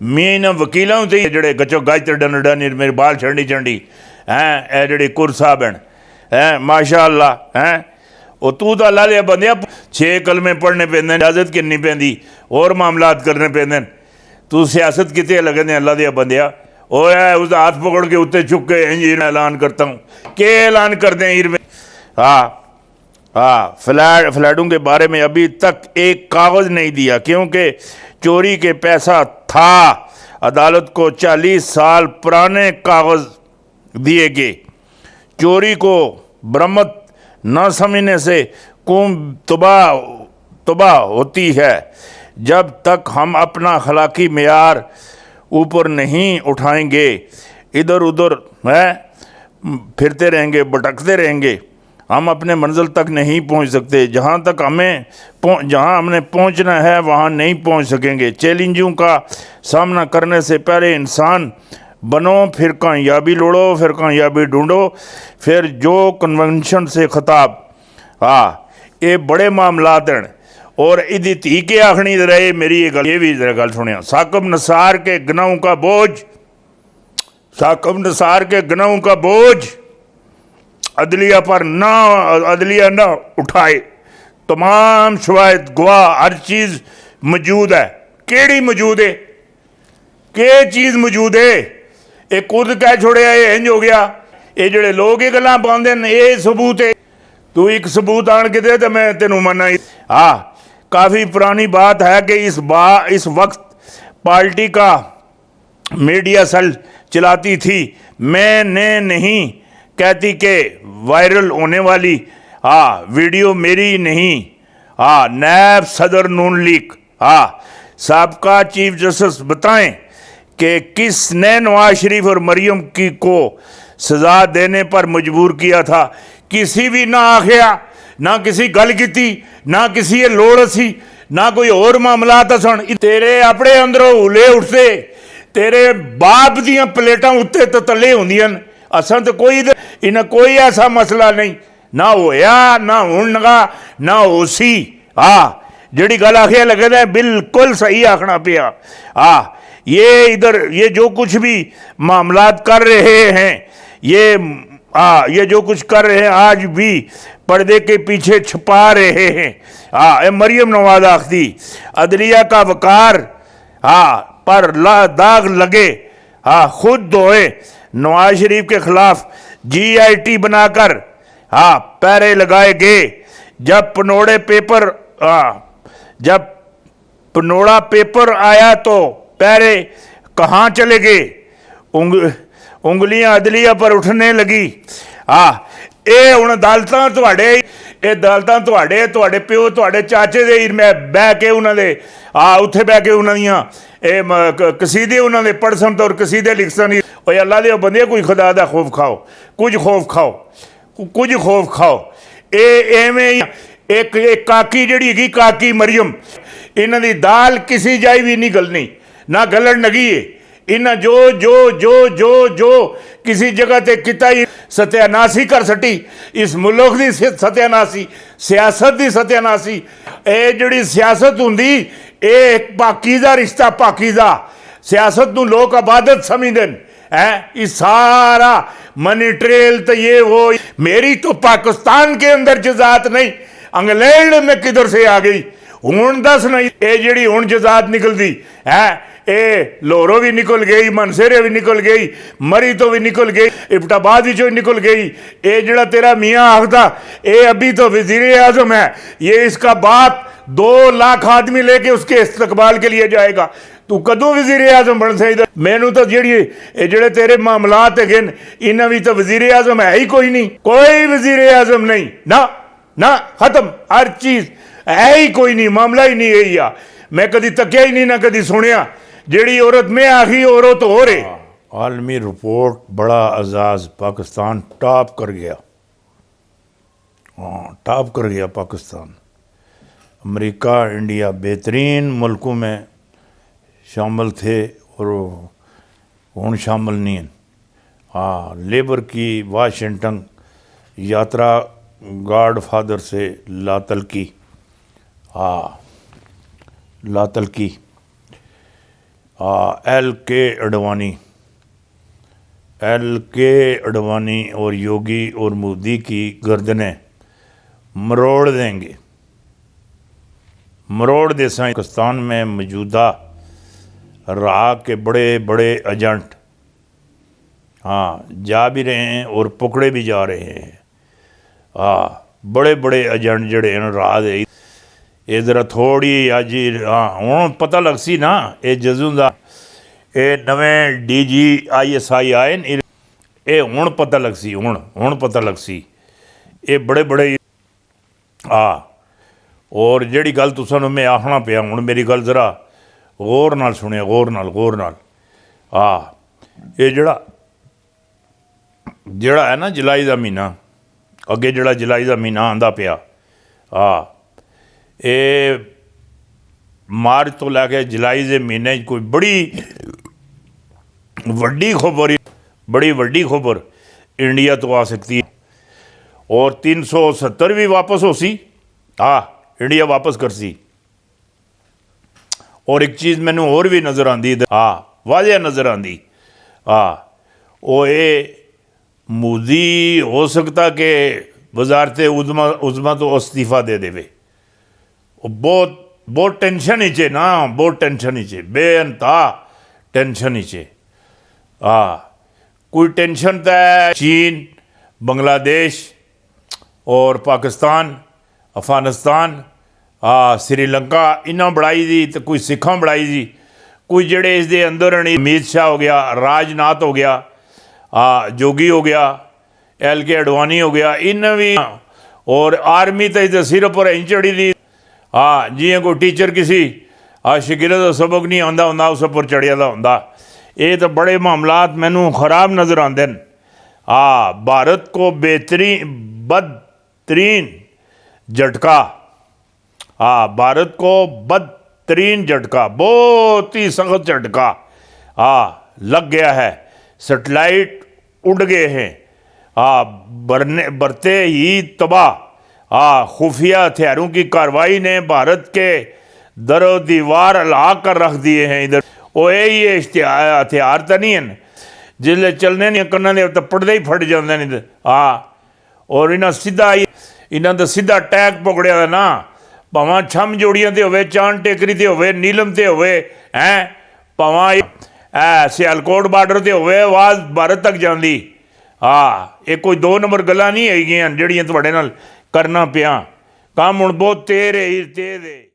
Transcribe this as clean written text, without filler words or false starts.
میں نہ وکیلاں تے جڑے گچو گج تے ڈن میرے بال چھڑنی چنڈی ہیں اے جڑے کر صاحب ہیں ماشاء اللہ ہیں وہ تو اللہ دے بندیا 6 کلمے پڑھنے پیندے اجازت کرنی پیندی اور معاملات کرنے پیندے تو سیاست کتے لگے اللہ دے بندیا اور اس ہاتھ پکڑ کے اتنے چک کے اعلان کرتا ہوں کہ اعلان کر دیں میں فلیٹوں کے بارے میں ابھی تک ایک کاغذ نہیں دیا کیونکہ چوری کے پیسہ تھا عدالت کو 40 سال پرانے کاغذ دیے گئے چوری کو برمت نہ سمجھنے سے قوم تباہ ہوتی ہے جب تک ہم اپنا اخلاقی معیار اوپر نہیں اٹھائیں گے ادھر ادھر پھرتے رہیں گے بھٹکتے رہیں گے ہم اپنے منزل تک نہیں پہنچ سکتے جہاں ہم نے پہنچنا ہے وہاں نہیں پہنچ سکیں گے چیلنجوں کا سامنا کرنے سے پہلے انسان بنو پھر کامیابی لوڑو پھر کامیابی ڈھونڈو پھر جو کنونشن سے خطاب یہ بڑے معاملات ہیں اور ادھی تھی کے آخنی رہے میری یہ بھی ذرا گل سنیا ثاقب نثار کے گناہوں کا بوجھ عدلیہ پر عدلیہ نہ اٹھائے تمام شواہد گواہ ہر چیز موجود ہے کیڑی موجود ہے کہ چیز موجود ہے ایک خود کہہ چھوڑیا یہ انج ہو گیا یہ جڑے لوگ یہ گلاں پاندے ہیں یہ ثبوت ہے تو ایک ثبوت آن کے دے تو میں تینوں منا کافی پرانی بات ہے کہ اس وقت پارٹی کا میڈیا سیل چلاتی تھی میں نے نہیں کہتی کہ وائرل ہونے والی ویڈیو میری نہیں نیب صدر نون لیگ سابقہ چیف جسٹس بتائیں کہ کس نے نواز شریف اور مریم کو سزا دینے پر مجبور کیا تھا کسی بھی نہ آخیا نہ کسی گل کیتی نہ کسی یہ لوڑ سی نہ کوئی اور معاملات سن تیرے اپنے اندروں اولے اٹھتے تیرے باپ دیاں پلیٹاں اتنے تو تلے ہوندیاں اساں تو کوئی ایسا مسئلہ نہیں نہ ہویا نہ ہونگا نہ ہو سی جڑی گل آخیا لگے دا بالکل صحیح آخنا پیا یہ جو کچھ بھی معاملات کر رہے ہیں یہ جو کچھ کر رہے ہیں آج بھی پردے کے پیچھے چھپا رہے ہیں مریم نواز آختی عدلیہ کا وقار پر داغ لگے خود دھوئے نواز شریف کے خلاف GIT بنا کر پیرے لگائے گئے جب پنوڑا پیپر آیا تو پیرے کہاں چلے گئے انگلیاں عدلیہ پر اٹھنے لگی اے ہن عدالتاں تواڈے پیو تواڈے چاچے دے میں بہ کے انہاں دے اتھے بہ کے انہاں دیاں قصیدے انہاں دے پڑھ سن اور قصیدے لکھ سن اوے اللہ دے بندے کوئی خدا دا خوف کھاؤ کچھ خوف کھاؤ ایویں ایک کاکی جڑی ہے کاکی مریم انہاں دی دال کسی جائی بھی نہیں گلنی نہ گلن لگی ہے انہاں جو کسی جگہ تے کتا ہی ستیاناسی کر سٹی اس ملک دی ستیاناسی سیاست دی ستیاناسی اے جڑی سیاست ہوندی اے ایک پاکیزہ رشتہ پاکیزہ سیاست نو لوگ عبادت سمجھدن یہ سارا منی ٹریل تو یہ وہ میری تو پاکستان کے اندر جزات نہیں انگلینڈ میں کدھر سے آ گئی ہون دس نہیں اے جڑی ہون جزات نکل دی اے لورو بھی نکل گئی منسیرے بھی نکل گئی مری تو بھی نکل گئی ابٹاباد بھی جو نکل گئی اے جڑا تیرا میاں آخدا اے ابھی تو وزیر اعظم ہے یہ اس کا باپ 2 لاکھ آدمی لے کے اس کے استقبال کے لیے جائے گا تو کدوں وزیر اعظم بن سکتا مینوں تو جڑے تیرے معاملات ہیں انہاں بھی تو وزیر اعظم ہے ہی کوئی نہیں کوئی وزیر اعظم نہیں نہ ختم ہر چیز ہے ہی کوئی نہیں معاملہ ہی نہیں ہے میں کدی تکیا ہی نہیں نہ کدی سنیا جیڑی عورت میں آخی عورت ہو رہے عالمی رپورٹ بڑا اعزاز پاکستان ٹاپ کر گیا پاکستان امریکہ انڈیا بہترین ملکوں میں شامل تھے اور ہوں شامل نہیں ہیں لیبر کی واشنگٹن یاترا گاڈ فادر سے لا تلکی ایل کے اڈوانی اور یوگی اور مودی کی گردنیں مروڑ دیں گے، مروڑ دے سائیں۔ پاکستان میں موجودہ رہا کے بڑے بڑے ایجنٹ جا بھی رہے ہیں اور پکڑے بھی جا رہے ہیں۔ بڑے بڑے ایجنٹ جڑے ہیں راہ دے یہ ذرا تھوڑی جی ہوں پتہ لگ سی نا یہ جزوں دا یہ نویں D G I S I آئے یہ ہوں پتہ لگ سی ہوں پتہ لگ سی یہ بڑے بڑے اور جیڑی گل تسانوں میں آخنا پیا ہوں میری گل ذرا غور نال سنیا غور نال یہ جڑا ہے نا جولائی دا مہینہ اگے جڑا جولائی دا مہینہ آندا پیا یہ مارچ تو لے کے جولائی دے مہینے کوئی بڑی وڈی خبر انڈیا تو آ سکتی ہے اور 370 بھی واپس ہو سی انڈیا واپس کر سی۔ اور ایک چیز مینوں اور بھی نظر آندی واضح نظر آندی وہ یہ مودی ہو سکتا کہ وزارت عظمیٰ تو استعفیٰ دے دے وہ بہت ٹینشن ہی چے نا بہت ٹینشن ہی چے بے انتہا ٹینشن ہی چے کوئی ٹینشن تو ہے چین بنگلہ دیش اور پاکستان افغانستان سری لنکا انہاں بڑھائی دی تو کوئی سکھاں بڑھائی دی کوئی جڑے اس دے اندر امیت شاہ ہو گیا راج ناتھ ہو گیا جوگی ہو گیا ایل کے اڈوانی ہو گیا ان بھی اور آرمی تے صرف پر چڑھی دی جی کوئی ٹیچر کسی شکیلت کا سبق نہیں آتا ہوں اس پر چڑھیا دا ہوں یہ تو بڑے معاملات مینوں خراب نظر آتے ہیں۔ بھارت کو بدترین جھٹکا بھارت کو بدترین جھٹکا بہت ہی سخت جھٹکا لگ گیا ہے۔ سیٹلائٹ اڑ گئے ہیں برتے ہی تباہ خفیہ ہتھیاروں کی کارروائی نے بھارت کے در و دیوار ہلا کر رکھ دیے ہیں ادھر وہ یہ ہتھیار تو نہیں ہیں جس چلنے نہیں کرنا دے تو پڑھتے ہی پھٹ جاندے نہیں اور انہاں دا سیدھا ٹیک پکڑیا دا نا پاواں چھم جوڑیاں تے ہوئے چاند ٹیکری تے ہوئے نیلم تے ہوئے پاواں سیالکوٹ بارڈر تے ہوئے آواز بھارت تک جاندی یہ کوئی 2 نمبر گلاں نہیں ہے گیاں جڑیاں تواڈے نال کرنا پیاں کام ہن بہت تیز ہے